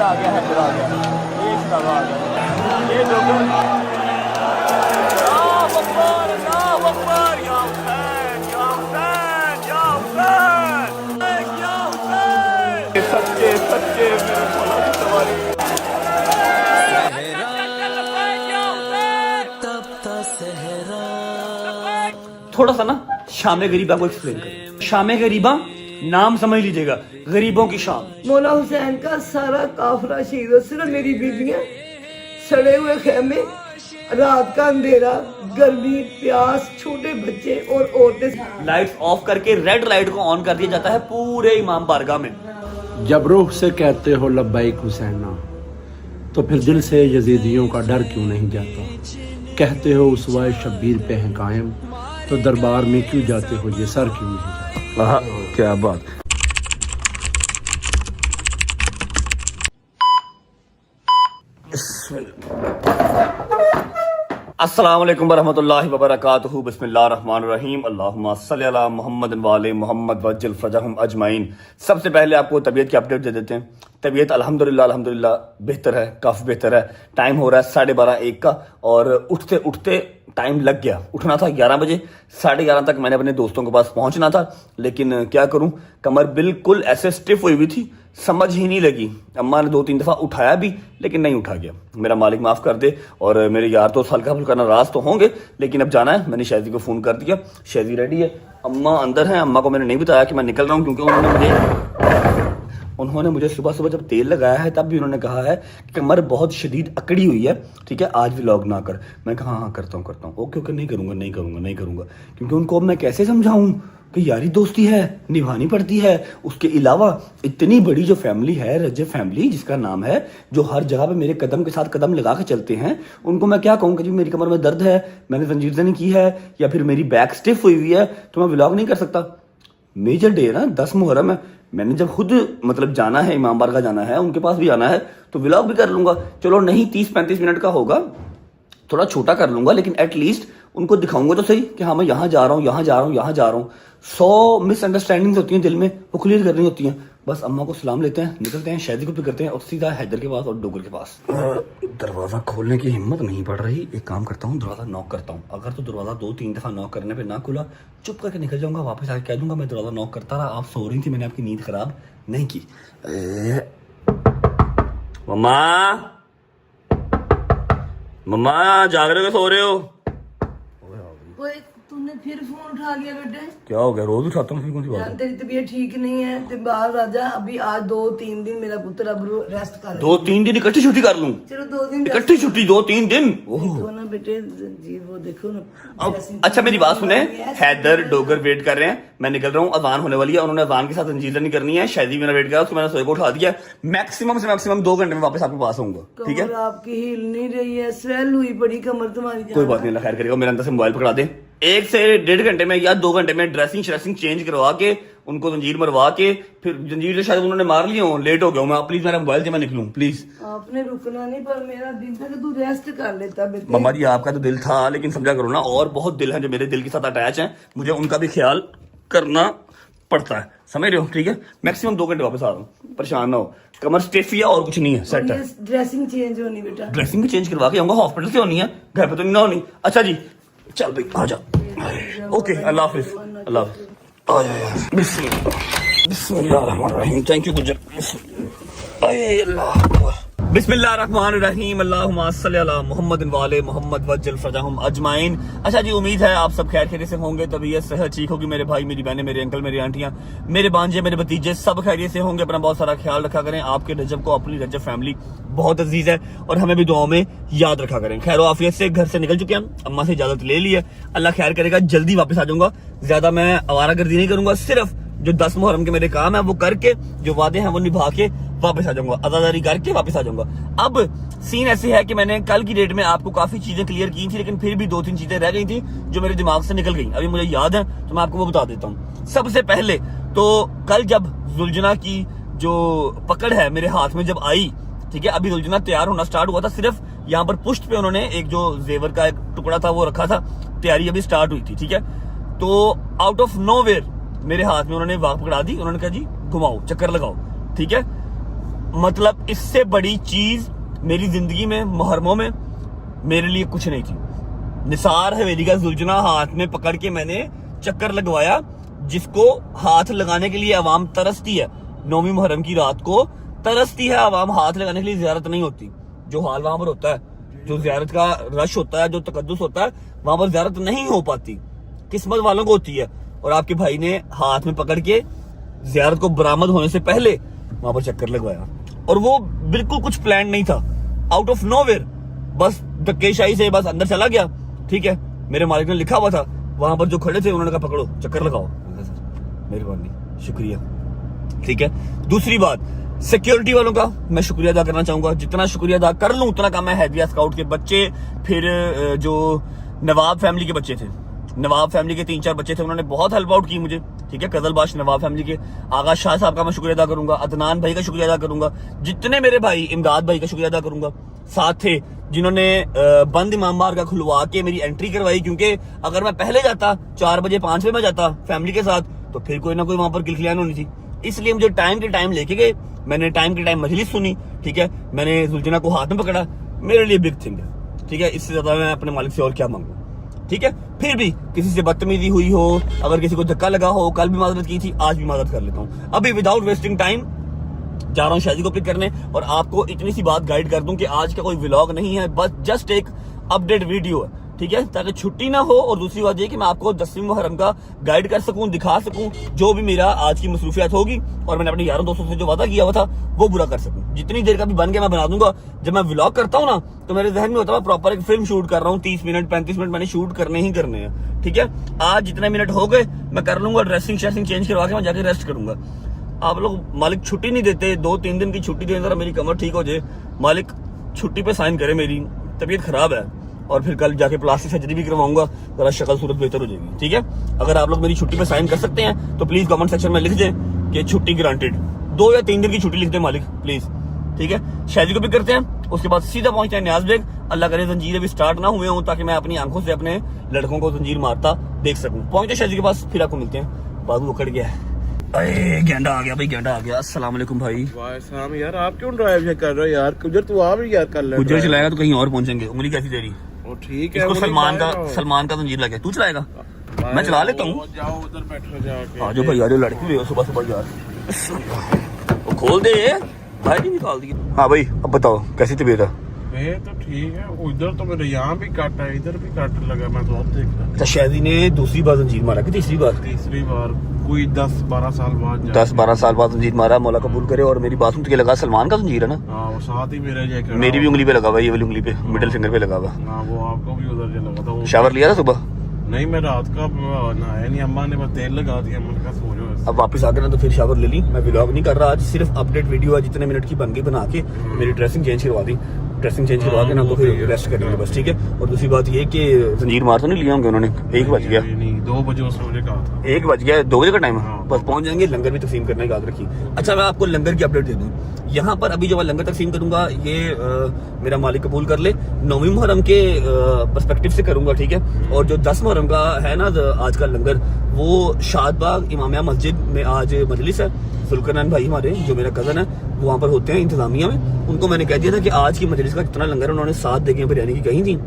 आ गया, हैदर आ गया, ये शराबा आ गया, ये जोकर। सच्चे सच्चे मेरे मौला की सवारी। थोड़ा सा ना शाम गरीबा को एक्सप्लेन करें। शाम गरीबा नाम समझ लीजिएगा, गरीबों की शाम। मौला हुसैन का सारा काफिला शहीद हो, सिर्फ मेरी बीबियां, सड़े हुए खेमे, रात का अंधेरा, गर्मी, प्यास, छोटे बच्चे और औरतें। लाइट्स ऑफ करके रेड लाइट को ऑन कर दिया जाता है पूरे इमाम बारगाह में। जब रूह से कहते हो लब्बैक हुसैना, तो फिर दिल से यजीदियों का डर क्यों नहीं जाता? कहते हो उसवाए शब्बीर पे हैं कायम, तो दरबार में क्यों जाते हो, ये सर क्यों नहीं जाता? क्या बात। अस्सलाम वालेकुम वरहमतुल्लाहि वबरकातुहू। बिस्मिल्लाहिर्रहमानिर्रहीम। अल्लाहुम्मा सल्ली अला मुहम्मद वाले मोहम्मद वज्जल फरजहुम अजमाइन। सबसे पहले आपको तबीयत की अपडेट दे देते हैं। तबीयत अल्हम्दुलिल्लाह बेहतर है, काफ़ी बेहतर है। टाइम हो रहा है 12:30-1 का, और उठते उठते टाइम लग गया। उठना था 11 बजे, 11:30 तक मैंने अपने दोस्तों के पास पहुंचना था, लेकिन क्या करूं, कमर बिल्कुल ऐसे स्टिफ हुई थी, समझ ही नहीं लगी। अम्मा ने 2-3 दफ़ा उठाया भी, लेकिन नहीं उठा गया। मेरा मालिक माफ़ कर दे, और मेरे यार दोस्त हल्का फुल्का नाराज़ तो होंगे, लेकिन अब जाना है। मैंने शायदी को फ़ोन कर दिया, शायदी रेडी है, अम्मा अंदर है। अम्मा को मैंने नहीं बताया कि मैं निकल रहा हूँ, क्योंकि उन्होंने मुझे सुबह सुबह जब तेल लगाया है तब भी उन्होंने कहा है कि कमर बहुत शदीद अकड़ी हुई है, ठीक है, आज व्लॉग ना कर। मैं कहा हाँ करता हूँ। ओके नहीं करूँगा, क्योंकि उनको अब मैं कैसे समझाऊँ कि यारी दोस्ती है, निभानी पड़ती है। उसके अलावा इतनी बड़ी जो फैमिली है, रजब फैमिली जिसका नाम है, जो हर जगह पे मेरे कदम के साथ कदम लगा के चलते हैं, उनको मैं क्या कहूँ कि जी मेरी कमर में दर्द है, मैंने जंजीर नहीं की है, या फिर मेरी बैक स्टिफ हुई है, तो मैं व्लॉग नहीं कर सकता। मेजर डे है ना, 10 मुहर्रम है। मैंने जब खुद मतलब जाना है, इमाम बारगाह जाना है, उनके पास भी जाना है, तो व्लॉग भी कर लूंगा। चलो नहीं 30-35 मिनट का होगा, थोड़ा छोटा कर लूंगा, लेकिन एटलीस्ट उनको दिखाऊंगा तो सही कि हाँ मैं यहाँ जा रहा हूँ। 100 मिसअंडरस्टैंडिंग्स होती हैं दिल में, वो क्लियर करनी होती हैं। बस अम्मा को सलाम लेते हैं, निकलते हैं, शादी को भी करते हैं, और सीधा हैदर के पास और डोगर के पास। दरवाज़ा खोलने की हिम्मत नहीं पड़ रही। एक काम करता हूँ, दरवाज़ा नॉक करता हूँ। अगर तो दरवाज़ा 2-3 दफ़ा नॉक करने पे ना खुला, चुप करके निकल जाऊंगा, वापस आके कह दूंगा मैं दरवाज़ा नॉक करता रहा, आप सो रही थी, मैंने आपकी नींद खराब नहीं की। मम्मा जाग रहे हो, सो रहे हो? तूने फिर फोन उठा लिया बेटे? क्या हो गया, रोज उठाता हूँ, फिर कौन सी बात है? तेरी तबीयत ठीक नहीं है, तो बाहर राजा अभी आज 2-3 दिन मेरा पुत्र अब रेस्ट कर। 2-3 दिन इकट्ठी छुट्टी कर लूं? चलो 2 दिन इकट्ठी छुट्टी 2-3 दिन। देखो ना बेटे जी, वो देखो ना। अब अच्छा मेरी बात सुने, हैदर डोगर वेट कर रहे हैं, मैं निकल रहा हूँ, अजान होने वाली है, उन्होंने अजान के साथ अंजीर नहीं करनी है। शादी मेरा वेट कर रहा है, उसको मैंने सोए को उठा दिया। मैक्सिमम से मैक्सिमम 2 घंटे में वापस आपके पास आऊंगा, ठीक है? आपकी हिल नहीं रही है, स्वेल हुई पड़ी कमर तुम्हारी। कोई बात नहीं, अल्लाह खैर करेगा। मेरे अंदर से मोबाइल पकड़ा दे। 1 से 1.5 घंटे में या 2 घंटे में ड्रेसिंग चेंज करवा के, उनको जंजीर मरवा के, फिर जंजीर तो शायद उन्होंने मार लिया हो, लेट हो गया मैं। प्लीज मेरा मोबाइल से मैं निकलूं, प्लीज। आपने रुकना नहीं, पर मेरा दिल था कि तू रेस्ट कर लेता बेटे। मम्मा जी आपका तो दिल था, लेकिन समझा करो ना, और बहुत दिल है जो मेरे दिल के साथ अटैच हैं, मुझे उनका भी ख्याल करना पड़ता है, समझ रहे हो? ठीक है, मैक्सिमम 2 घंटे वापस आ रहा हूँ, परेशान ना हो। कमर स्टिफ या और कुछ नहीं है, सेट है। ड्रेसिंग चेंज होनी बेटा, ड्रेसिंग भी चेंज करवा के आऊंगा, हॉस्पिटल से होनी है, घर पे तो नहीं ना होनी। अच्छा जी चल भाई आ जा। ओके अल्लाह हाफिज, अल्लाह हाफिज। आ जा यार, बिस्मिल्लाहिर्रहमानिर्रहीम। थैंक यू गुजर। बिस्मिल्लाहिर्रहमानिर्रहीम। अल्लाहुम्मा सल्ली अला मुहम्मद वाले मोहम्मद वज्जल फरजहुम अजमाइन। अच्छा जी, उम्मीद है आप सब खैर खैरियत से होंगे, तबीयत सेहत ठीक होगी। मेरे भाई, मेरी बहनें, मेरे अंकल, मेरी आंटियां, मेरे भांजे, मेरे भतीजे सब खैरियत से होंगे। अपना बहुत सारा ख्याल रखा करें। आपके रजब को, अपनी रजब फैमिली बहुत अजीज है, और हमें भी दुआओं में याद रखा करें। खैर आफियत से घर से निकल चुके हैं, अम्मा से इजाजत ले ली है। अल्लाह खैर करेगा, जल्दी वापस आ जाऊंगा। ज्यादा मैं आवारागर्दी नहीं करूंगा, सिर्फ जो 10 मुहर्रम के मेरे काम है वो करके, जो वादे हैं वो निभा के वापस आ जाऊंगा, अदादारी करके वापस आ जाऊंगा। अब सीन ऐसे है कि मैंने कल की डेट में आपको काफी चीजें क्लियर की थी, लेकिन फिर भी 2-3 चीजें रह गई थी जो मेरे दिमाग से निकल गई, अभी मुझे याद है, तो मैं आपको वो बता देता हूँ। सबसे पहले तो कल जब जुलजना की जो पकड़ है मेरे हाथ में जब आई, ठीक है, अभी जुलजना तैयार होना स्टार्ट हुआ था, सिर्फ यहाँ पर पुष्ट पे उन्होंने एक जो जेवर का एक टुकड़ा था वो रखा था, तैयारी अभी स्टार्ट हुई थी, ठीक है। तो आउट ऑफ नोवेयर मेरे हाथ में उन्होंने वाक पकड़ा दी, उन्होंने कहा जी घुमाओ, चक्कर लगाओ, ठीक है। मतलब इससे बड़ी चीज मेरी जिंदगी में मुहर्रमों में मेरे लिए कुछ नहीं थी। निसार हवेली का जुलझुना हाथ में पकड़ के मैंने चक्कर लगवाया, जिसको हाथ लगाने के लिए आवाम तरसती है। 9वीं मुहर्रम की रात को तरसती है आवाम, हाथ लगाने के लिए ज़ियारत नहीं होती। जो हाल वहां पर होता है, जो ज़ियारत का रश होता है, जो तकद्दुस होता है, वहां पर ज़ियारत नहीं हो पाती, किस्मत वालों को होती है। और आपके भाई ने हाथ में पकड़ के ज़ियारत को बरामद होने से पहले वहां पर चक्कर लगवाया, और वो बिल्कुल कुछ प्लान नहीं था, आउट ऑफ नोवेयर, बस धक्केशाही से बस अंदर चला गया। ठीक है, मेरे मालिक ने लिखा हुआ था वहां पर, जो खड़े थे उन्होंने कहा पकड़ो चक्कर लगाओ। मेहरबानी, शुक्रिया। ठीक है, दूसरी बात, सिक्योरिटी वालों का मैं शुक्रिया अदा करना चाहूंगा। जितना शुक्रिया अदा कर लूं उतना कम है। हैदिया स्काउट के बच्चे, फिर जो नवाब फैमिली के बच्चे थे, नवाब फैमिली के 3-4 बच्चे थे, उन्होंने बहुत हेल्प आउट की मुझे। ठीक है, कजलबाश नवाब फैमिली के आगा शाह साहब का मैं शुक्रिया अदा करूंगा, अदनान भाई का शुक्रिया अदा करूंगा, जितने मेरे भाई, इमदाद भाई का शुक्रिया अदा करूंगा। साथ थे जिन्होंने बंद इमाम बार का खुलवा के मेरी एंट्री करवाई, क्योंकि अगर मैं पहले जाता 4 बजे 5 बजे में जाता फैमिली के साथ, तो फिर कोई ना कोई वहां पर किलखिलान होनी थी। इसलिए मुझे टाइम के टाइम लेके गए, मैंने टाइम के टाइम मजलिस सुनी। ठीक है, मैंने जुलझुना को हाथ में पकड़ा, मेरे लिए बिग थिंग है। ठीक है, इससे ज्यादा मैं अपने मालिक से और क्या मांगू। ठीक है, फिर भी किसी से बदतमीजी हुई हो, अगर किसी को धक्का लगा हो, कल भी माजरत की थी, आज भी माजरत कर लेता हूँ। अभी विदाउट वेस्टिंग टाइम जा रहा हूँ शादी को पिक करने, और आपको इतनी सी बात गाइड कर दूं कि आज का कोई व्लॉग नहीं है, बस जस्ट एक अपडेट वीडियो है। ठीक है, ताकि छुट्टी ना हो, और दूसरी बात ये कि मैं आपको 10वीं मुहर्रम का गाइड कर सकूं, दिखा सकूं, जो भी मेरा आज की मसरूफियत होगी, और मैंने अपने यारों दोस्तों से जो वादा किया हुआ था वो पूरा कर सकूं। जितनी देर का भी बन गया मैं बना दूंगा। जब मैं व्लॉग करता हूँ ना, तो मेरे जहन में होता है मैं प्रॉपर एक फिल्म शूट कर रहा हूँ, 30 मिनट 35 मिनट मैंने शूट करने ही करने हैं। ठीक है, आज जितने मिनट हो गए मैं कर लूंगा, ड्रेसिंग शेसिंग चेंज करवा के मैं जाके रेस्ट करूंगा। आप लोग मालिक छुट्टी नहीं देते, 2-3 दिन की छुट्टी दे, जरा मेरी कमर ठीक हो जाए, मालिक छुट्टी पे साइन करे, मेरी तबीयत खराब है, और फिर कल जाके प्लास्टिक सर्जरी भी करवाऊंगा, जरा शक्ल सूरत बेहतर हो जाएगी। ठीक है, अगर आप लोग मेरी छुट्टी पे साइन कर सकते हैं तो प्लीज कमेंट सेक्शन में लिख दें कि छुट्टी ग्रांटेड। 2 या 3 दिन की छुट्टी लिख दें मालिक प्लीज। ठीक है, शादी को भी करते हैं, उसके बाद सीधा पहुंचते हैं न्याज बेग। अल्लाह करे जंजीरें भी स्टार्ट ना हुए हों, ताकि मैं अपनी आंखों से अपने लड़कों को जंजीर मारता देख सकूं। पहुंचते शादी के पास, फिर आपको मिलते हैं। बाबू उकड़ गया है, अरे गेंडा आ गया भाई, गेंडा आ गया। अस्सलाम वालेकुम भाई। वालेकुम यार, आप क्यों ड्राइव कर रहे हो यार? गुजर तू आप यार कर ले। गुजर चलाएगा तो कहीं और पहुंचेंगे। उंगली कैसी तेरी? वो ठीक है, इसको सलमान का जंजीर लगे। तू चलाएगा? मैं चला लेता हूँ। जाओ उधर बैठो जाके। आ जाओ भाई, आ जाओ, लड़की भी हो सुबह सुबह यार। वो खोल दे भाई, नहीं निकाल दी। हाँ भाई, अब बताओ कैसी तबीयत है? मैं तो ठीक है, उधर तो मेरे यहाँ भी कट है, इधर भी कट लगा, मैं तो अब देख रहा। अच्छा, शादी ने दूसरी बार जंजीर मारा कि तीसरी बार? तीसरी बार, कोई 10-12 साल बाद। 10-12 साल बाद जंजीर मारा, मौला कबूल करे। और मेरी बात सुन के लगा सलमान का जंजीर है ना? हाँ, वो साथ ही मेरे मेरी भी उंगली पे लगा हुआ, ये वाली उंगली पे, मिडिल फिंगर पे लगा हुआ। हाँ, वो आपको भी उधर लगा था। शावर लिया था सुबह? नहीं, मैं रात का नहाया नहीं, अम्मा ने बस तेल लगा दिया, मैंने कहा सो जाओ। अब वापस आ गए ना तो फिर शावर ले ली। मैं व्लॉग नहीं कर रहा आज, सिर्फ अपडेट वीडियो है, जितने मिनट की बन गई बना के मेरी ड्रेसिंग चेंज करवा दी। ड्रेसिंग चेंज करवा के ना तो फिर रेस्ट करेंगे बस। ठीक है, और दूसरी बात ये कि जंजीर मार तो नहीं लिया होंगे उन्होंने? 1 बज गया। नहीं, 2 बजे उसने मुझे कहा था। 1 बज गया, 2 बजे का टाइम है। हाँ। बस पहुंच जाएंगे। लंगर भी तकसीम करने की याद रखिए। अच्छा, मैं आपको लंगर की अपडेट दे दूं। यहाँ पर अभी जो मैं लंगर तकसीम करूंगा, ये मेरा मालिक कबूल कर ले, 9वीं मुहर्रम के पर्सपेक्टिव से करूंगा। ठीक है, और जो 10 मुहर्रम का है ना आज का लंगर, वो शादबाग इमामिया मस्जिद में आज मजलिस है। सुल्करनान भाई हमारे, जो मेरा कजन है, वो वहाँ पर होते हैं इंतजामिया में। उनको मैंने कह दिया था कि आज की मजलिस का जितना लंगर है, उन्होंने 7 देगे बिरयानी की कही थी,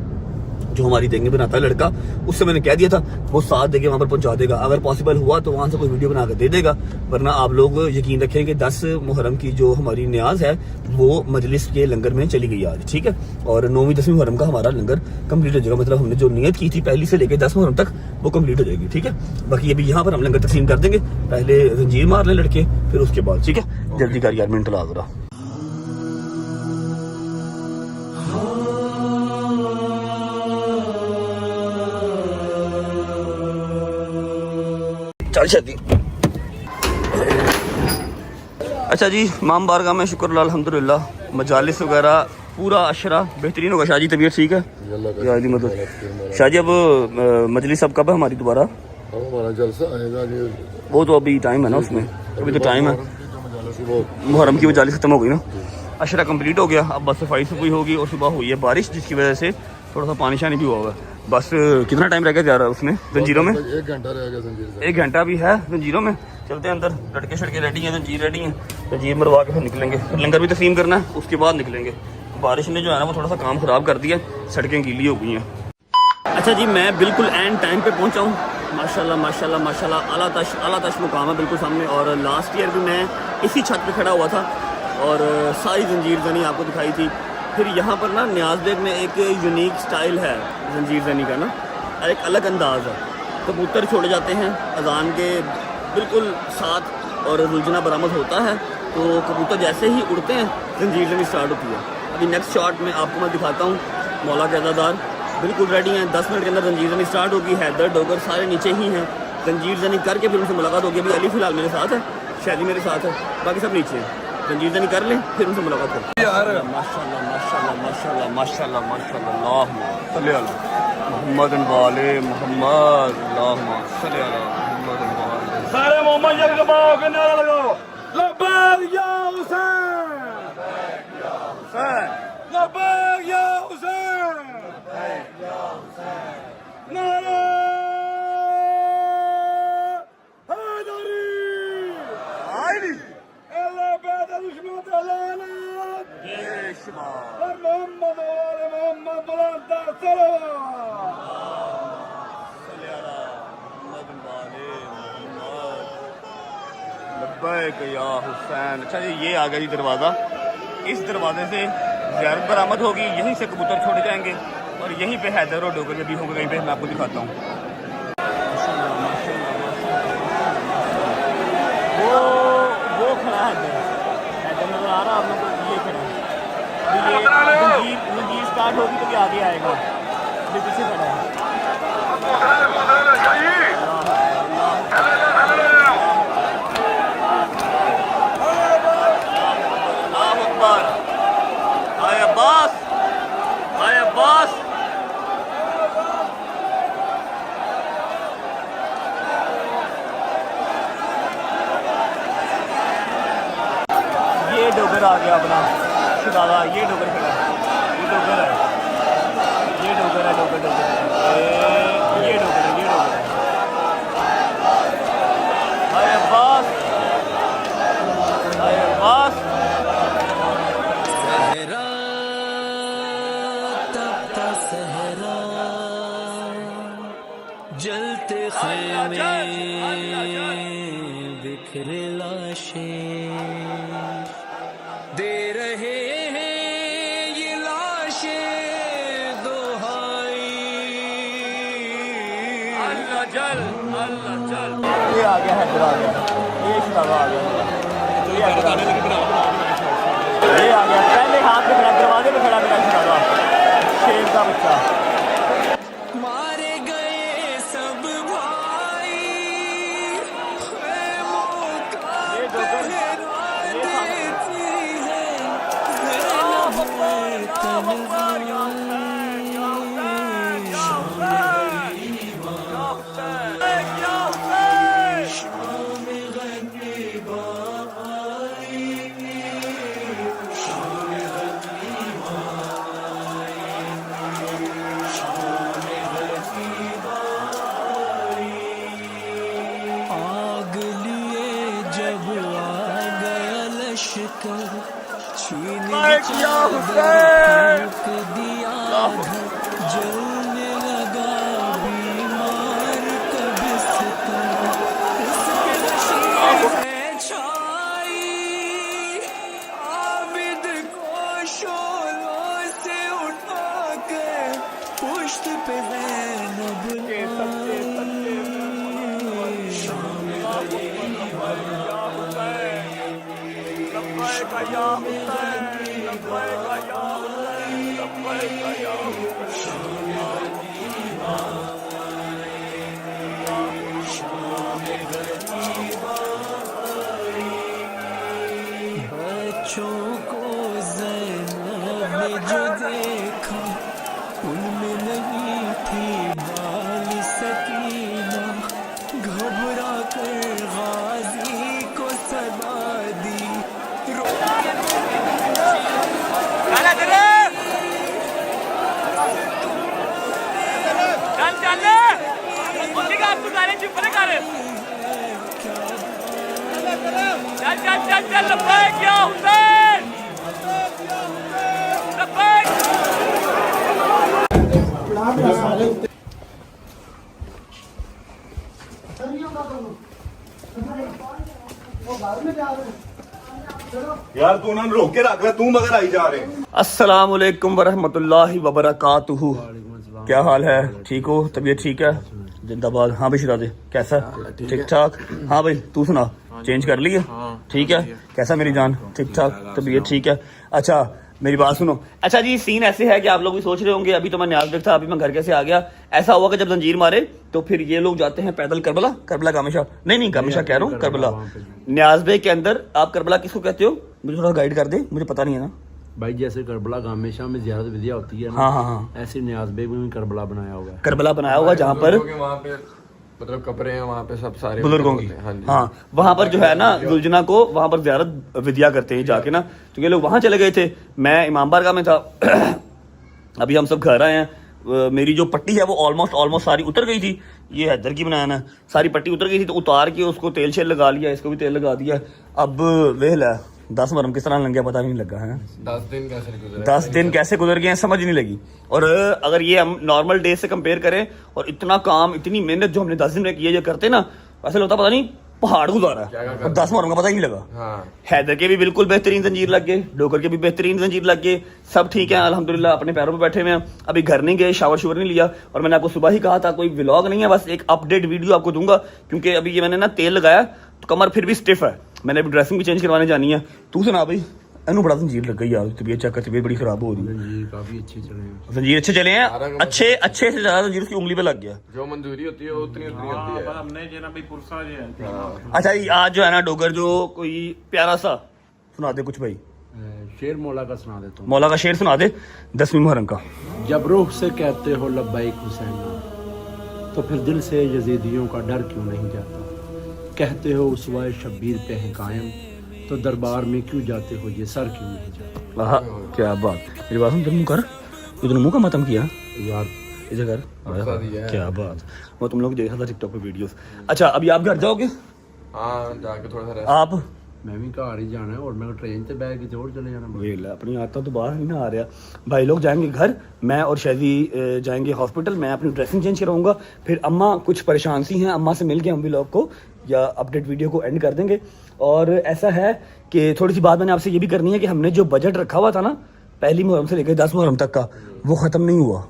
जो हमारी देंगे बनाता है लड़का, उससे मैंने कह दिया था वो 7 देगे वहां पर पहुंचा देगा। अगर पॉसिबल हुआ तो वहां से कोई वीडियो बना कर दे देगा, वरना आप लोग यकीन रखें कि 10 मुहर्रम की जो हमारी न्याज है वो मजलिस के लंगर में चली गई आज। ठीक है, और 9वीं 10वीं मुहर्रम का हमारा लंगर कंप्लीट हो जाएगा। मतलब हमने जो नियत की थी पहली से लेकर 10 मुहर्रम तक, वो कंप्लीट हो जाएगी। ठीक है, बाकी अभी यहाँ पर हम लंगर तकसीम कर देंगे। पहले जंजीर मार लें लड़के, फिर उसके बाद। ठीक है, जल्दी कर यार, मिनट ला जरा। चल शादी। अच्छा जी, माम बारगाह में शुक्र अल्हम्दुलिल्लाह, मजालिस वगैरह पूरा अशरा बेहतरीन होगा। शाहजी तबीयत ठीक है? मतलब शाहजी अब मजलिस अब कब है हमारी दोबारा? हमारा जलसा आएगा जी, वो तो अभी टाइम है ना उसमें, अभी तो टाइम है। मुहर्रम की मजालिस खत्म हो गई ना, अशरा कंप्लीट हो गया। अब बस सफाई सफाई होगी, और सुबह हुई है बारिश, जिसकी वजह से थोड़ा सा पानी शानी भी हुआ हुआ है। बस कितना टाइम रह गया जा रहा है उसमें जंजीरों में? 1 घंटा रह गया जंजीर से। 1 घंटा भी है जंजीरों में। चलते हैं अंदर, लटके शटके रेडी हैं, जंजीर रेडी हैं, जंजीर मरवा के फिर निकलेंगे। फिर लंगर भी तस्लीम करना है, उसके बाद निकलेंगे। बारिश ने जो है ना वो थोड़ा सा काम ख़राब कर दिया, सड़कें गीली हो गई हैं। अच्छा जी, मैं बिल्कुल एंड टाइम पे पहुंचा हूँ। माशाल्लाह माशाल्लाह माशाल्लाह, आला तश मुकाम है बिल्कुल सामने। और लास्ट ईयर भी मैं इसी छत पे खड़ा हुआ था और सारी जंजीर जनी आपको दिखाई थी। फिर यहाँ पर ना न्याज बेग में एक यूनिक स्टाइल है जंजीर जनी का ना, एक अलग अंदाज़ है। कबूतर छोड़े जाते हैं अजान के बिल्कुल साथ और रुलझना बरामद होता है, तो कबूतर जैसे ही उड़ते हैं जंजीर जनी स्टार्ट होती है। अभी नेक्स्ट शॉट में आपको मैं दिखाता हूँ। मौला के अज़ादार बिल्कुल रेडी हैं, 10 मिनट के अंदर जंजीर जनी स्टार्ट होगी। हैदर डोगर सारे नीचे ही हैं। जंजीर जनी करके फिर उनसे मुलाकात होगी। अभी अली फ़िलहाल मेरे साथ है, शैली मेरे साथ है, बाकी सब नीचे हैं। जंजीर जनी कर लें फिर उनसे मुलाकात होगी। यार माशाल्लाह माशाल्लाह माशाल्लाह माशाल्लाह माशाल्लाह, अल्लाहुम्मा सल्ली अला मुहम्मद वाले मुहम्मद, अल्लाहुम्मा सल्ली अला मुहम्मद वाले। सारे मोहम्मद जल के बाओ के नारा लगाओ, लब्बैक या हुसैन, लब्बैक या हुसैन, नारा हैदरी, अल्लाह बेदा दुश्मन तलाना, और मोहम्मद वाले मोहम्मद बुलंद सलावत। लब्बैक या हुसैन। अच्छा जी, ये आ गया जी दरवाज़ा। इस दरवाजे से ज़ियारत बरामद होगी, यहीं से कबूतर छोड़े जाएंगे और यहीं पे हैदर और डोगर भी होगा कहीं पे। मैं आपको दिखाता हूँ। वो खड़ा है हैदर नजर आ रहा है आप लोगों को, ये खड़ा है। ये जंजीर स्टार्ट होगी तो ये आगे आएगा, ये पीछे खड़ा है। ये डोगर आ गया अपना शिदाला, ये डोगर खड़ा है, ये डोगर है, ये डोगर है, डोगर डोगर ये डोगर है, ये डोगर है। हाय अब्बास, हाय अब्बास। सहरा तपता सहरा, जलते खेमे बिखरे लाशें, दे रहे हैं ये लाशें दोहाई। अल्लाह चल, अल्लाह चल। ये आ गया हैदर, आ गया ये शिदाला आ गया, ये आ गया पहले हाथ में खड़ा, दरवाजे में खड़ा मेरा शिदाला, शेर का बच्चा। मारे गए सब भाई, मौका पहरा देती है, आग लिए जब आ गया लश्कर, छीन फेंक दिया घर, जलने लगा बीमार का बिस्तर, इसके नशीब में छाई, आबिद को शोलों से उठा के पुश्त पे ज़ैनब बच्चों को ज़ैनब ने जो देखा, उनमें नहीं थी बाल सकीना, घबरा कर गाजी को सदा दी, रो यार तू उन्होंने रोक के रख लिया, तू मगर आई जा रहे। अस्सलाम वालेकुम वरहमतुल्लाहि वबरकातुहू। क्या हाल है? ठीक हो? तबीयत ठीक है? जिंदाबाद। हाँ भाई शिराजे कैसा? ठीक ठाक। हाँ भाई तू सुना, चेंज कर लिए? ठीक है। कैसा मेरी जान? ठीक ठाक, तबीयत ठीक है। अच्छा मेरी बात सुनो। अच्छा जी सीन ऐसे है कि आप लोग भी सोच रहे होंगे अभी तो मैं न्याज देख था, अभी मैं घर कैसे आ गया। ऐसा हुआ कि जब जंजीर मारे तो फिर ये लोग जाते हैं पैदल करबला गामेशा नहीं गामेशा कह रहा हूँ, करबला न्याज बे के अंदर। आप करबला किसको कहते हो? मुझे थोड़ा गाइड कर दे, मुझे पता नहीं है ना भाई। जैसे करबला गामेशा में ज़ियारत विदिया होती है ना, हाँ, ऐसे न्याज बेग में भी करबला बनाया हुआ है। करबला बनाया हुआ जहाँ पर वहाँ पे मतलब कब्रें हैं, वहाँ पे सब सारे बुजुर्गों की। हाँ जी। हाँ वहाँ पर जो है ना गुलजना को वहाँ पर ज़ियारत विदिया करते हैं जाके ना। तो ये लोग वहाँ चले गए थे, मैं इमाम बारगाह में था। अभी हम सब घर आए हैं। मेरी जो पट्टी है वो ऑलमोस्ट सारी उतर गई थी। ये हैदर की बनाया ना, सारी पट्टी उतर गई थी तो उतार के उसको तेल शेल लगा लिया, इसको भी तेल लगा दिया। अब वेल है 10 मुहर्रम किस तरह लग गया पता नहीं लगा है। 10 दिन कैसे गुजरे? 10 दिन कैसे गुजर गए हैं समझ नहीं लगी। और अगर ये हम नॉर्मल डे से कंपेयर करें और इतना काम इतनी मेहनत जो हमने 10 दिन में की है, जो करते ना वैसे लगता पता नहीं पहाड़ गुजारा है। और 10 मुहर्रम का पता ही नहीं लगा। हाँ। हैदर के भी बिल्कुल बेहतरीन जंजीर लग गए, डोगर के भी बेहतरीन जंजीर लग गए, सब ठीक है अल्हम्दुलिल्लाह अपने पैरों पे बैठे हुए हैं। अभी घर नहीं गए, शावर शुवर नहीं लिया। और मैंने आपको सुबह ही कहा था कोई व्लॉग नहीं है, बस एक अपडेट वीडियो आपको दूंगा क्योंकि अभी ये मैंने ना तेल लगाया तो कमर फिर भी स्टिफ है। मैंने अभी ड्रेसिंग भी चेंज करवाने जानी है। तू सुना भाई? एनू बड़ा जंजीर लग गई यार, तबीयत चेक कर, तबीयत बड़ी खराब हो रही है। जंजीर काफी अच्छे चले हैं। जंजीर अच्छे चले हैं, अच्छे से ज्यादा जंजीर उसकी उंगली पे लग गया। जो मंजूरी होती है वो उतनी होती है। हमने जो ना भाई पुरसा जो है। अच्छा आज जो है ना डोगर जो कोई प्यारा सा सुना दे कुछ भाई, शेर मौला का सुना देता हूँ। मौला का शेर सुना दे 10वीं मुहर्रम का। जब रूह से कहते हो लब्बैक हुसैना, तो फिर दिल से यजीदियों का डर क्यों नहीं जाता। कहते हो उसवाए शब्बीर पे हैं कायम, तो दरबार में क्यों जाते हो ये सर क्यों नहीं जाता। आहा, क्या बात। मेरी बात सुन, तेरे मुंह कर, तूने मुंह का मतम किया यार इधर कर। क्या बात। वो तुम लोग देखा था टिकटॉक पे वीडियोस। अच्छा अभी आप घर जाओगे? हाँ जाके थोड़ा सा रेस्ट। आप मैं भी घर ही जाना है और मैं ट्रेन से बैठ के और चले जाना। वेल अपनी आता तो बाहर नहीं ना आ रहा। भाई लोग जाएंगे घर, मैं और शहजी जाएंगे हॉस्पिटल। मैं अपनी ड्रेसिंग चेंज कराऊंगा, फिर अम्मा कुछ परेशान सी हैं, अम्मा से मिल के हम भी लोग को या अपडेट वीडियो को एंड कर देंगे। और ऐसा है कि थोड़ी सी बात मैंने आपसे ये भी करनी है कि हमने जो बजट रखा हुआ था ना पहली मुहर्रम से लेकर 10 मुहर्रम तक का, वो ख़त्म नहीं हुआ।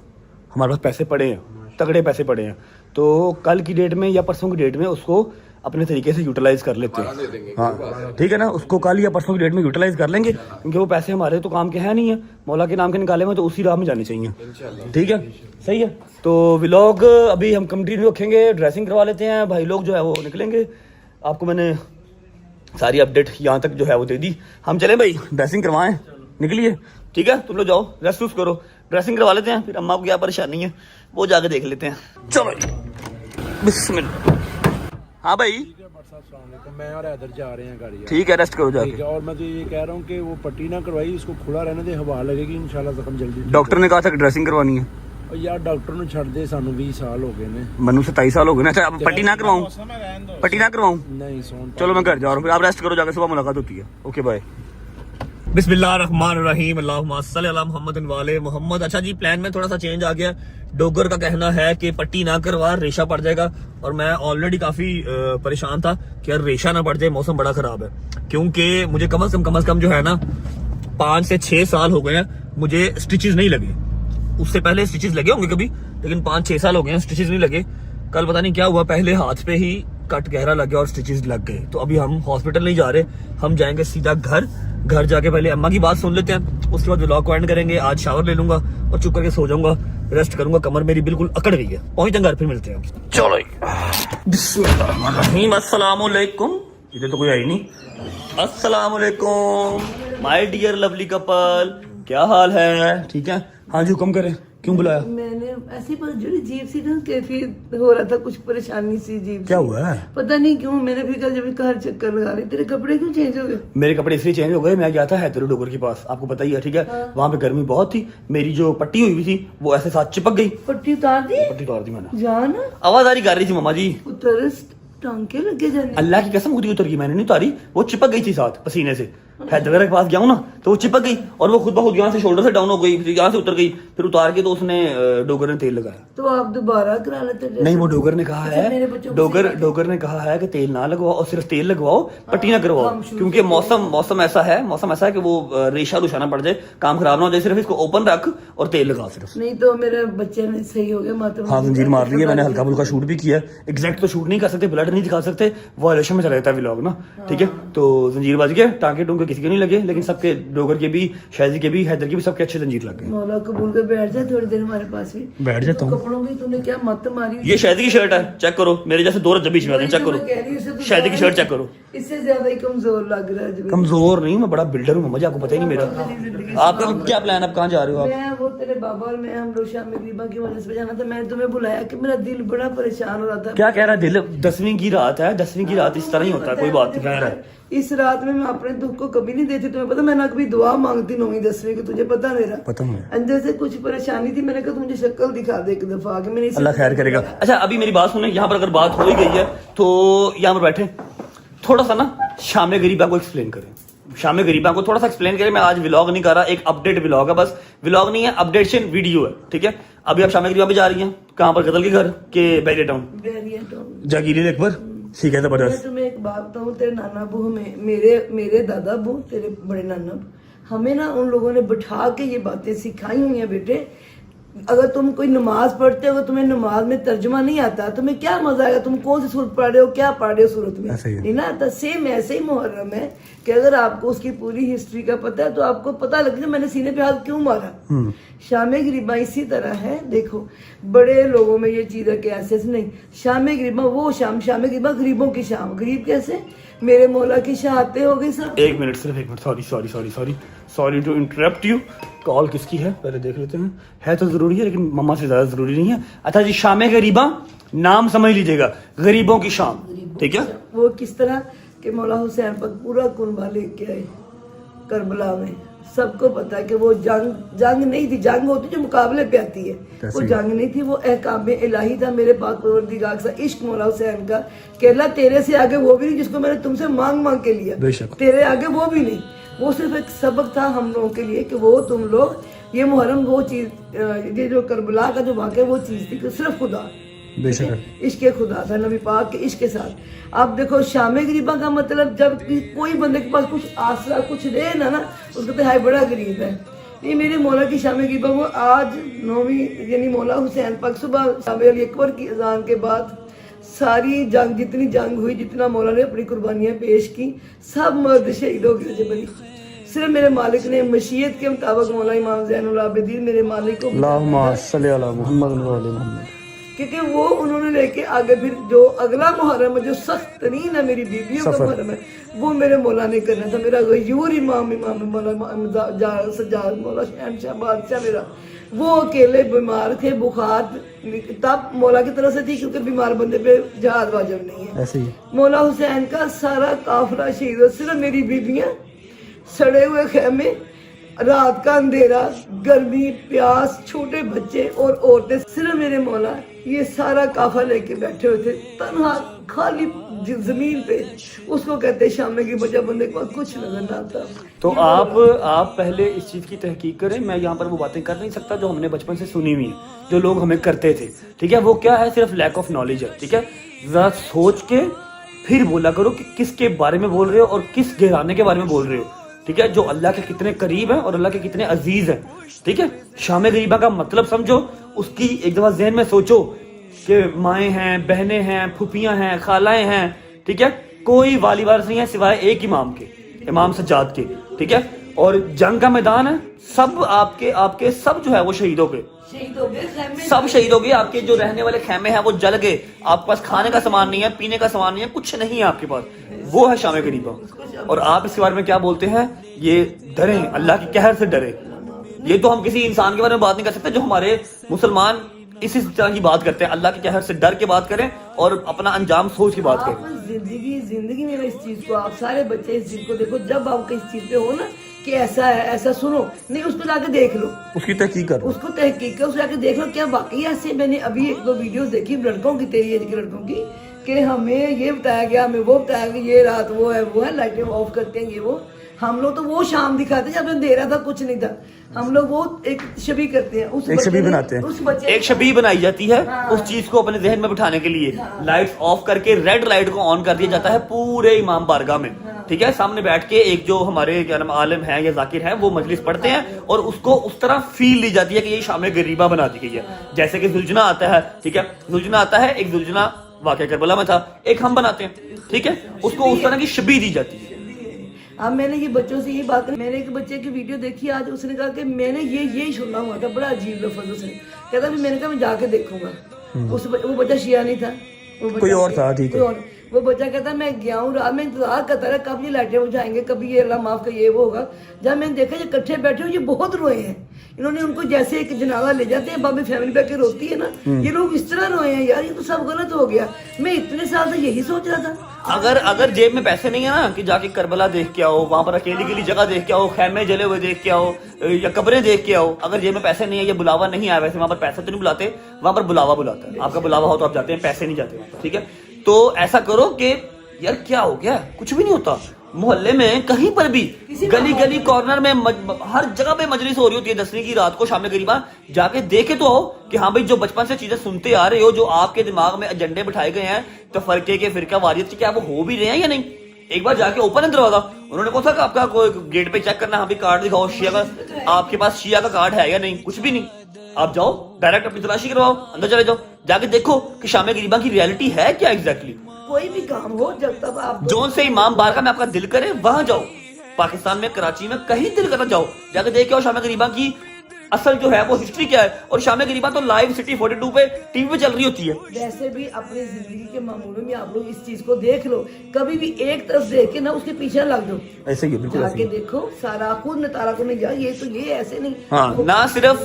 हमारे पास पैसे पड़े हैं, तगड़े पैसे पड़े हैं। तो कल की डेट में या परसों की डेट में उसको अपने तरीके से यूटिलाइज कर लेते हैं। हाँ ठीक है ना, उसको कल या परसों की डेट में यूटिलाइज कर लेंगे क्योंकि वो पैसे हमारे तो काम के हैं नहीं है, मौला के नाम के निकाले हुए तो उसी राह में जाने चाहिए। ठीक है सही है। तो व्लॉग अभी हम कंटिन्यू रखेंगे, ड्रेसिंग करवा लेते हैं। भाई लोग जो है वो निकलेंगे, आपको मैंने सारी अपडेट यहाँ तक जो है वो दे दी। हम चलें भाई, ड्रेसिंग करवाएं, निकलिए। ठीक है तुम लोग जाओ रेस्ट वेस्ट करो, ड्रेसिंग करवा लेते हैं, फिर अम्मा को क्या परेशानी है वो जाके देख लेते हैं। चलो बिस्मिल्लाह। हाँ भाई मैं और हैदर जा रहे हैं गाड़ी। ठीक है रेस्ट करो ठीक जाके। है। और मैं तो ये कह रहा हूँ कि वो पट्टी ना करवाई, इसको खुला रहने दे, हवा लगेगी इंशाल्लाह जख्म जल्दी। डॉक्टर ने कहा था कि ड्रेसिंग करवानी है। और यार डॉक्टर ने छड़ दे, सानू 20 साल हो गए ने। मनु 27 साल हो गए ना। अच्छा अब पट्टी ना करवाऊं, पट्टी ना करवाऊं? नहीं सोन। चलो मैं घर जा रहा हूँ, फिर आप रेस्ट करो जाके, सुबह मुलाकात होती है। Okay bye. बिस्मिल्लाहिर्रहमानिर्रहीम, अल्लाहुम्मा सल्ली अला मुहम्मदिन वाले मोहम्मद। अच्छा जी प्लान में थोड़ा सा चेंज आ गया। डोगर का कहना है कि पट्टी ना करवा, रेशा पड़ जाएगा। और मैं ऑलरेडी काफी परेशान था कि यार रेशा ना पड़ जाए, मौसम बड़ा खराब है। क्योंकि मुझे कम से कम जो है ना 5 से 6 साल हो गए हैं मुझे स्टिचेस नहीं लगे। उससे पहले स्टिचेस लगे होंगे कभी, लेकिन 5-6 साल हो गए हैं स्टिचेस नहीं लगे। कल पता नहीं क्या हुआ, पहले हाथ पे ही कट गहरा लग गया और स्टिचेस लग गए। तो अभी हम हॉस्पिटल नहीं जा रहे, हम जाएंगे सीधा घर जाके पहले अम्मा की बात सुन लेते हैं, उसके बाद व्लॉग को एंड करेंगे। आज शावर ले लूंगा और चुप करके सो जाऊंगा, रेस्ट करूंगा। कमर मेरी बिल्कुल अकड़ गई है। पहुंचते घर, फिर मिलते हैं। चलो बिस्मिल्लाहिर्रहमानिर्रहीम, अस्सलाम वालेकुम। इधर तो कोई आई नहीं। अस्सलाम वालेकुम माय डियर लवली कपल, क्या हाल है? ठीक है। हाँ जी हुक्म करें, क्यों बुलाया? मैंने ऐसी बस जुड़ी जीप सी ना, कैफियत हो रहा था, कुछ परेशानी सी जीप। क्या हुआ है? पता नहीं क्यों, मैंने भी कल जब घर चक्कर लगा रही, तेरे कपड़े क्यों चेंज हो गए? मेरे कपड़े इसलिए चेंज हो गए, मैं गया था हैदर डोगर के पास, आपको पता ही है। ठीक है वहाँ पे गर्मी बहुत थी, मेरी जो पट्टी हुई थी वो ऐसे साथ चिपक गई। पट्टी उतार दी? पट्टी उतार दी मैंने। जान आवाज आ रही कर रही थी मामा जी। टांके लगे जाने। अल्लाह की कसम खुद ही उतर गई, मैंने नहीं उतारी, वो चिपक गई थी साथ पसीने से। हैदर के पास गया हूँ ना तो वो चिपक गई और वो खुद ब खुद यहाँ से शोल्डर से डाउन हो गई, फिर यहाँ से उतर गई, फिर उतार के तो उसने डोगर ने तेल लगाया। तो आप दोबारा करा लेते। नहीं, वो डोगर ने कहा अच्छा, मेरे है, बच्चों को डोगर ने कहा है कि तेल ना लगवाओ और सिर्फ तेल लगवाओ, पट्टी ना करवाओ, काम शुरू क्योंकि मौसम ऐसा है कि वो रेशा रुशा ना पड़ जाए, काम खराब ना हो जाए, सिर्फ इसको ओपन रख और तेल लगा सिर्फ। नहीं तो मेरे बच्चे ने सही हो गया माता। हाँ, जंजीर मार ली है मैंने, हल्का फुल्का शूट भी किया है। एग्जैक्ट तो शूट नहीं कर सकते, ब्लड नहीं दिखा सकते, वायलेशन में चला जाता है व्लॉग ना, ठीक है। तो जंजीर बज गया, टांके टूंके किसी के नहीं लगे, लेकिन सबके डोगर के भी, शायजी के भी, हैदर के भी, सबके अच्छे जंजीर लग गए। मौला कबूल कर बैठ जा थोड़ी देर हमारे पास भी। बैठ जाता हूँ। कपड़ों की तूने क्या मत मारी। ये शायदी की शर्ट है, चेक करो, मेरे जैसे दो रज्जब बीच में आते हैं, चेक करो, शायदी की शर्ट चेक करो। इससे ज्यादा ही कमजोर लग रहा है। कमजोर नहीं, मैं बड़ा बिल्डर हूँ, मुझे आपको पता ही नहीं मेरा। आपका क्या प्लान, आप कहाँ जा रहे हो आप? मैं वो तेरे बाबा और मैं हम लोग शाम में गरीबा की वजह से जाना था। मैं तुम्हें बुलाया कि मेरा दिल बड़ा परेशान हो रहा था। क्या कह रहा है दिल? 10वीं की रात है, 10वीं की रात इस तरह ही होता है, कोई बात नहीं कह रहा है। इस रात में मैं अपने दुख को कभी नहीं देती, तुम्हें पता। मैं ना कभी दुआ मांगती 9वीं 10वीं की, तुझे पता मेरा। पता है। अंदर से कुछ परेशानी थी, मैंने कहा तू मुझे शक्ल दिखा दे एक दफा कि मैंने अल्लाह खैर करेगा। अच्छा, अभी मेरी बात सुने, यहाँ पर अगर बात हो ही गई है तो यहाँ पर बैठे थोड़ा सा ना शाम गरीबा को एक्सप्लेन करें, शाम गरीबा को थोड़ा सा एक्सप्लेन करें। मैं आज व्लॉग नहीं कर रहा, एक अपडेट व्लॉग है, बस व्लॉग नहीं है, अपडेशन वीडियो है, ठीक है। अभी आप शाम गरीबा पे जा रही हैं, कहाँ पर? गदल के घर के बैरिया टाउन, जागीरी लेक पर, ठीक है। मैं जबरदस्त। तुम्हें एक बात बताऊं, तेरे नाना बू हमें, मेरे दादा बू, तेरे बड़े नाना, हमें ना उन लोगों ने बिठा के ये बातें सिखाई हुई हैं। बेटे, अगर तुम कोई नमाज पढ़ते हो, अगर तुम्हें नमाज में तर्जुमा नहीं आता, तुम्हें क्या मजा आएगा? तुम कौन सी सूरत पढ़ रहे हो, क्या पढ़ रहे हो सूरत में, ऐसे ही है। नहीं ना आता। सेम ऐसे ही मुहर्रम है कि अगर आपको उसकी पूरी हिस्ट्री का पता है तो आपको पता लग जाए मैंने सीने पे हाथ क्यों मारा। शाम गरीबा इसी तरह है। देखो, बड़े लोगों में ये चीज है कि ऐसे नहीं। शाम गरीबा वो शाम गरीबा गरीबों की शाम। गरीब कैसे? मेरे मौला की शहादतें हो गई सब। एक मिनट, सिर्फ एक minute, sorry to interrupt you. Call किसकी है पहले देख लेते हैं। है तो जरूरी है, लेकिन मम्मा से ज्यादा जरूरी नहीं है। अच्छा जी, शाम गरीबा नाम समझ लीजिएगा, गरीबों की शाम, ठीक है। वो किस तरह के मौला हुसैन पर पूरा कुर्बा लेके आए करबला में। सबको पता है कि वो जंग नहीं थी। जंग होती जो मुकाबले पे आती है, वो जंग नहीं थी, वो अहकाम इलाही था। मेरे पाक परवरदिगार का इश्क मौला हुसैन का कि अल्लाह तेरे से आगे वो भी नहीं जिसको मैंने तुमसे मांग के लिया, बेशक तेरे आगे वो भी नहीं। वो सिर्फ एक सबक था हम लोगों के लिए कि वो तुम लोग, ये मुहर्रम वो चीज, ये जो करबला का जो वाक़या वो चीज थी कि सिर्फ खुदा, बेशक इश्क खुदा था, नबी पाक के इश्क के साथ। आप देखो, शाम गरीबा का मतलब जब कोई बंदे के पास कुछ आसरा कुछ रहे ना उसको तो हाय बड़ा गरीब है। ये मेरे मौला की शाम गरीबा वो आज 9वीं, यानी मौला हुसैन पाक सुबह शाम अकबर की अजान के बाद सारी जंग, जितनी जंग हुई, जितना मौला ने अपनी कुर्बानियां पेश की, सब मर्द शहीद हो गए थे बनी। सिर्फ मेरे मालिक ने मशीयत के मुताबिक मौला इमाम ज़ैनुल आबिदीन मेरे मालिक को, क्योंकि वो उन्होंने लेके आगे फिर जो अगला मुहर्रम है जो सख्त तरीन है मेरी बीवियों का मुहर्रम है, वो मेरे मौला ने करना था। मेरा गयूर इमाम मौला सज्जाद मौला शहनशाह बादशाह मेरा, वो अकेले बीमार थे, बुखार तब मौला की तरफ से थी क्योंकि बीमार बंदे पे जहाज वाजिब नहीं है। ऐसे ही मौला हुसैन का सारा काफिला शहीद हो, सिर्फ मेरी बीवियां, सड़े हुए खेमे, रात का अंधेरा, गर्मी, प्यास, छोटे बच्चे और औरतें, सिर्फ मेरे मौला ये सारा काफा लेके बैठे हुए थे तन्हा खाली जमीन पे। उसको कहते शाम की बजा बंदे को कुछ नजर ना आता। तो आप पहले इस चीज की तहकीक करें। मैं यहाँ पर वो बातें कर नहीं सकता जो हमने बचपन से सुनी हुई है, जो लोग हमें करते थे, ठीक है। वो क्या है? सिर्फ लैक ऑफ नॉलेज है, ठीक है। जरा सोच के फिर बोला करो कि किसके बारे में बोल रहे हो और किस घराने के बारे में बोल रहे हो, ठीक है। जो अल्लाह के कितने करीब है और अल्लाह के कितने अजीज है, ठीक है। शाम गरीबा का मतलब समझो, उसकी एक दफा जहन में सोचो कि माएँ हैं, बहनें हैं, फुफियां हैं, खालाएं हैं, ठीक है। कोई वाली वारिस नहीं है सिवाय एक इमाम के, इमाम सज्जाद के, ठीक है। और जंग का मैदान है, सब आपके सब जो है वो शहीद हो गए, सब शहीद हो गए। आपके जो रहने वाले खेमे हैं वो जल गए, आपके पास खाने का सामान नहीं है, पीने का सामान नहीं है, कुछ नहीं है आपके पास। वो है शाम गरीबा। और आप इसके बारे में क्या बोलते हैं? ये डरे, अल्लाह की कहर से डरे। ये तो हम किसी इंसान के बारे में बात नहीं कर सकते। जो हमारे मुसलमान इसी तरह की बात करते हैं, अल्लाह की कहर से डर के बात करें और अपना अंजाम सोच की बात करें। जिंदगी में इस चीज को, आप सारे बच्चे इस चीज को देखो, जब आप इस चीज पे हो ना कि ऐसा है, ऐसा सुनो नहीं, उसको जाके देख लो, उसकी तहकीक करो, उसको तहकीक करो, उसको जाके देख लो क्या वाकई ऐसे। मैंने अभी 1-2 वीडियोस देखी लड़कों की, तेरी एज के लड़कों की, कि हमें ये बताया गया, हमें वो बताया गया, ये रात वो है, लाइटें ऑफ करते हैं, ये वो। हम लोग तो वो शाम दिखाते हैं जब अंधेरा था, कुछ नहीं था। हम लोग वो एक छवि करते हैं, उस एक बच्चे छवि ने- बनाते हैं, उस बच्चे एक छवि बनाई जाती है हाँ। उस चीज को अपने जहन में बिठाने के लिए। लाइट्स ऑफ करके रेड लाइट को ऑन कर दिया जाता है पूरे इमाम बारगाह में, ठीक है। सामने बैठ के एक जो हमारे क्या नाम आलिम है या जाकिर है वो मजलिस पढ़ते हैं और उसको उस तरह फील ली जाती है कि ये शाम गरीबा बना दी गई है। जैसे कि जुलझना आता है, ठीक है, जुलझना आता है, एक जुलझना वाकया करबला में था, एक हम बनाते हैं, ठीक है, उसको उस तरह की शबी दी जाती है। अब मैंने ये बच्चों से ये बात, मैंने एक बच्चे की वीडियो देखी आज, उसने कहा कि मैंने ये सुना हुआ था, बड़ा अजीब लफ्ज उसने कहता भी, मैंने कहा मैं जाके देखूंगा। वो बच्चा शिया नहीं था, वो बच्चा कोई और था, ठीक है। कोई और। वो बच्चा कहता मैं गया हूँ, रात में इंतजार करता रहा कब ये लाइटें बुझाएंगे, कभी ये अल्लाह माफ कर ये वो होगा। जब मैंने देखा ये इकट्ठे बैठे हो, ये बहुत रोए हैं। इन्होंने उनको जैसे एक जनाजा ले जाते हैं, बाबी फैमिली पैक के रोती है ना, ये लोग इस तरह रोए हैं। यार ये तो सब गलत हो गया। मैं इतने साल से यही सोच रहा था। अगर जेब में पैसे नहीं है ना कि जाके करबला देख के आओ, वहां पर अकेली गली जगह देख के आओ, खैमे जले हुए देख के आओ या कब्रें देख के आओ, अगर जेब में पैसे नहीं है, ये बुलावा नहीं आया, वैसे वहां पर पैसा तो नहीं बुलाते, वहां पर बुलावा बुलाता है। आपका बुलावा हो तो आप जाते हैं, पैसे नहीं जाते, ठीक है। तो ऐसा करो कि यार क्या हो गया, कुछ भी नहीं होता। मोहल्ले में कहीं पर भी, गली गली कॉर्नर में, हर जगह पे मजलिस हो रही होती है 10वीं की रात को, शाम करीबा जाके देखे तो आओ कि हाँ भाई जो बचपन से चीजें सुनते आ रहे हो, जो आपके दिमाग में एजेंडे बिठाए गए हैं तो फरके के फिरका वारियत के, क्या वो हो भी रहे हैं या नहीं। एक बार जाके ओपन है दरवाजा, उन्होंने कहा था कि आपका कोई गेट पे चेक करना, हाँ भी कार्ड दिखाओ शिया का, आपके पास शिया का कार्ड है या नहीं, कुछ भी नहीं। आप जाओ डायरेक्ट अपनी तलाशी करवाओ, अंदर चले जाओ, जाके देखो कि शाम गरीबा की रियलिटी है क्या एग्जैक्टली। कोई भी काम हो, जब तक आप जोन से इमाम बारगाह में आपका दिल करे वहां जाओ, पाकिस्तान में कराची में कहीं दिल करता जाओ, जाके देख के आओ शाम गरीबा की असल जो है वो हिस्ट्री क्या है। और शाम गरीबा तो लाइव सिटी 42 पे टीवी पे चल रही होती है। वैसे भी अपनी जिंदगी के मामलों में आप लोग इस चीज को देख लो, कभी भी एक तरफ देख के ना उसके पीछे ना लग जाओ, ऐसे ही बिल्कुल जाके देखो सारा खुद ने तारा को नहीं जा, ये तो ये ऐसे नहीं। हाँ, ना सिर्फ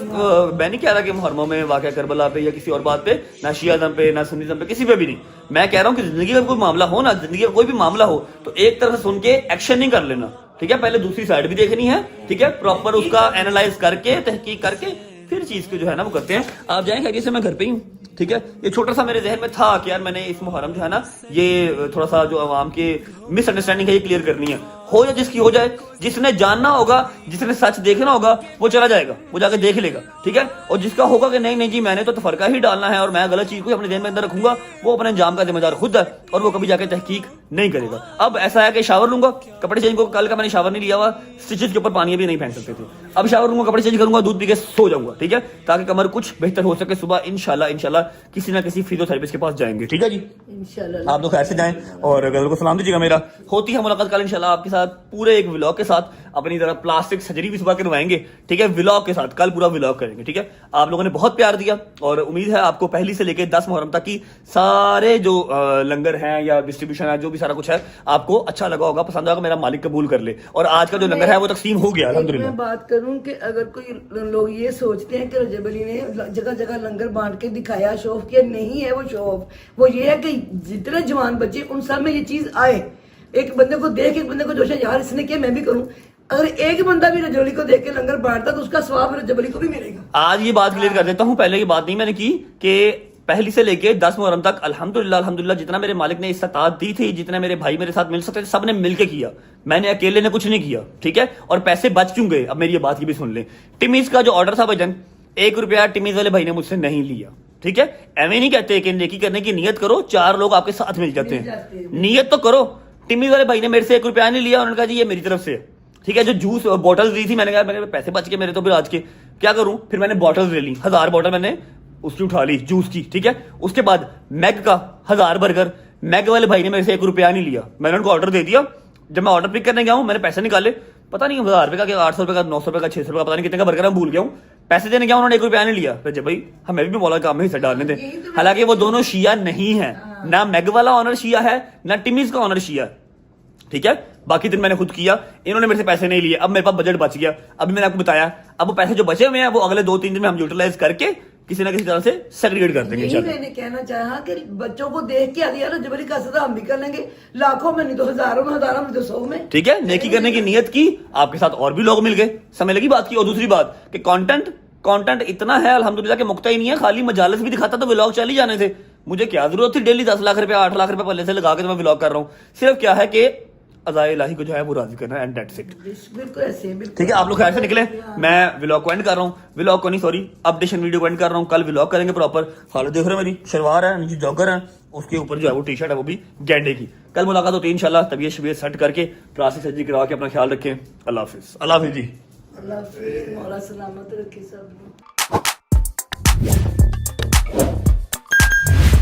मैं नहीं कह रहा कि मुहर्रम में वाक़या करबला पे या किसी और बात पे, ना शियाज़म पे ना सुन्नीज़म पे, किसी पे भी नहीं। मैं कह रहा हूँ कि जिंदगी का कोई मामला हो ना, जिंदगी का कोई भी मामला हो तो एक तरफ सुन के एक्शन नहीं कर लेना, ठीक है। पहले दूसरी साइड भी देखनी है, ठीक है, प्रॉपर उसका एनालाइज करके तहकीक करके फिर चीज को जो है ना वो करते हैं। आप जाएंगे आगे से, मैं घर पे ही हूँ, ठीक है। ये छोटा सा मेरे जहन में था कि यार मैंने इस मुहर्रम जो है ना, ये थोड़ा सा जो आवाम की मिसअंडरस्टैंडिंग है ये क्लियर करनी है। हो या जिसकी हो जाए, जिसने जानना होगा, जिसने सच देखना होगा वो चला जाएगा, वो जाके देख लेगा, ठीक है। और जिसका होगा कि नहीं नहीं जी मैंने तो तफरका ही डालना है और मैं गलत चीज को अपने जहन में अंदर रखूंगा, वो अपने अंजाम का जिम्मेदार खुद है और वो कभी जाके तहकीक नहीं करेगा। अब ऐसा है कि शावर लूंगा, कपड़े चेंज को, कल का मैंने शावर नहीं लिया हुआ, स्टिचेस के ऊपर पानी भी नहीं पहन सकते थे, अब शावर लूंगा, कपड़े चेंज करूंगा, दूध पी के सो जाऊंगा, ठीक है, ताकि कमर कुछ बेहतर हो सके। सुबह इंशाल्लाह किसी ना किसी फिजियोथेरेपिस्ट के पास जाएंगे, ठीक है जी। इंशाल्लाह आप लोग खैर से जाएं और गजल को सलाम दीजिएगा मेरा। होती है मुलाकात कल इंशाल्लाह आपके साथ पूरे एक व्लॉग के साथ, अपनी तरह प्लास्टिक सर्जरी भी सुबह करवाएंगे, ठीक है, व्लॉग के साथ कल पूरा व्लॉग करेंगे, ठीक है। आप लोगों ने बहुत प्यार दिया और उम्मीद है आपको पहली से लेकर 10 मुहर्रम तक की सारे जो लंगर हैं या डिस्ट्रीब्यूशन है, जो भी सारा कुछ है, आपको अच्छा लगा होगा, पसंद आएगा, मेरा मालिक कबूल कर ले। और आज का जो लंगर है वो तकसीम हो गया अल्हम्दुलिल्लाह। मैं बात करूं कि अगर कोई लोग ये सोचते हैं कि रजब अली ने जगह जगह लंगर बांट के दिखाया, शो ऑफ किया, नहीं है वो शो ऑफ। वो ये है कि जितने जवान बच्चे उन सब में ये चीज आए, एक बंदे को देख एक बंदे को जोश है यार इसने किया मैं भी करूं। अगर एक बंदा भी रजब अली को देख के लंगर बांटता तो उसका स्वाब रजब अली को भी मिलेगा। आज ये बात क्लियर कर देता हूँ, पहले ये बात नहीं मैंने की कि पहली से लेके 10 मुहर्रम तक अल्हम्दुलिल्लाह जितना मेरे मालिक ने इस्तात दी थी, जितना मेरे भाई मेरे साथ मिल सकते थे, सब ने मिलके किया, मैंने अकेले ने कुछ नहीं किया, ठीक है। और पैसे बच क्यों गए, अब मेरी ये बात की भी सुन लें। टिमीज का जो ऑर्डर था भाईजान, 1 रुपया टिमीज वाले भाई ने मुझसे नहीं लिया, ठीक है। एवं नहीं कहते कि नेकी करने की नियत करो, 4 लोग आपके साथ मिल जाते हैं, नियत तो करो। टिमीज वाले भाई ने मेरे से 1 रुपया नहीं लिया, उन्होंने कहा जी ये मेरी तरफ से, ठीक है। जो जूस बॉटल्स दी थी, मैंने कहा मेरे पैसे बच गए मेरे, तो फिर आज के क्या करूं, फिर मैंने बॉटल्स ले ली, 1000 बॉटल मैंने उसकी उठा ली जूस की, ठीक है। उसके बाद मैग का 1000 बर्गर, मैग वाले भाई ने मेरे से 1 रुपया नहीं लिया, मैंने उनको ऑर्डर दे दिया। जब मैं ऑर्डर पिक करने गया हूं, मैंने पैसे निकाले, पता नहीं 1000 रुपए का, 800 रुपए का, 900 रुपए का, 600 रुपए का, पता नहीं कितने का बर्गर मैं भूल गया हूं। पैसे देने गया, उन्होंने 1 रुपया नहीं लिया। तो जब भाई हमें भी मौला काम में हिस्सा डालने थे, हालांकि वो दोनों शिया नहीं है, ना मैग वाला ऑनर शिया है ना टिमीज का ऑनर शिया है, ठीक है। बाकी दिन मैंने खुद किया, इन्होंने मेरे से पैसे नहीं लिए, अब मेरे पास बजट बच गया। अभी मैंने आपको बताया, अब वो पैसे जो बचे हुए हैं वो अगले 2-3 दिन में हम यूटिलाइज करके किसी ना किसी तरह से सेग्रीगेट कर देंगे यही इंशाल्लाह। मैंने कहना चाहा कि बच्चों को देख के यार रजब अली का सदा हम भी कर लेंगे, लाखों में नहीं तो हजारों में, हजारों में तो 100 में, ठीक है। नेकी करने की नियत की, आपके साथ और भी लोग मिल गए, समय लगी बात की। और दूसरी बात कि कंटेंट इतना है अल्हम्दुलिल्लाह के मुक्ता ही नहीं है, खाली मजालिस भी दिखाता तो व्लॉग चल ही जाने थे। मुझे क्या जरूरत थी डेली 10 लाख रुपया 8 लाख रुपया पहले से लगा के तो मैं व्लॉग कर रहा हूँ। सिर्फ क्या है कि अज़ाए इलाही को जो है वो राजी करना एंड दैट्स इट। बिल्कुल ऐसे ही, बिल्कुल। ठीक है, आप लोग खैर से निकले, मैं व्लॉग को एंड कर रहा हूँ, व्लॉग को नहीं सॉरी अपडेशन वीडियो को एंड कर रहा हूँ। कल व्लॉग करेंगे प्रॉपर। हालत देख रहे हो मेरी, शलवार है नीचे जॉगर है, उसके ऊपर जो है वो टी शर्ट है वो भी गैंडे की। कल मुलाकात होती है इंशाल्लाह। तबीयत शबीयत सेट करके प्लास्टिक सर्जरी करवा के अपना ख्याल रखें। अल्लाह हाफिज। अल्लाह हाफिज जी। अल्लाह हाफिज़, मौला सलामत रखे सब।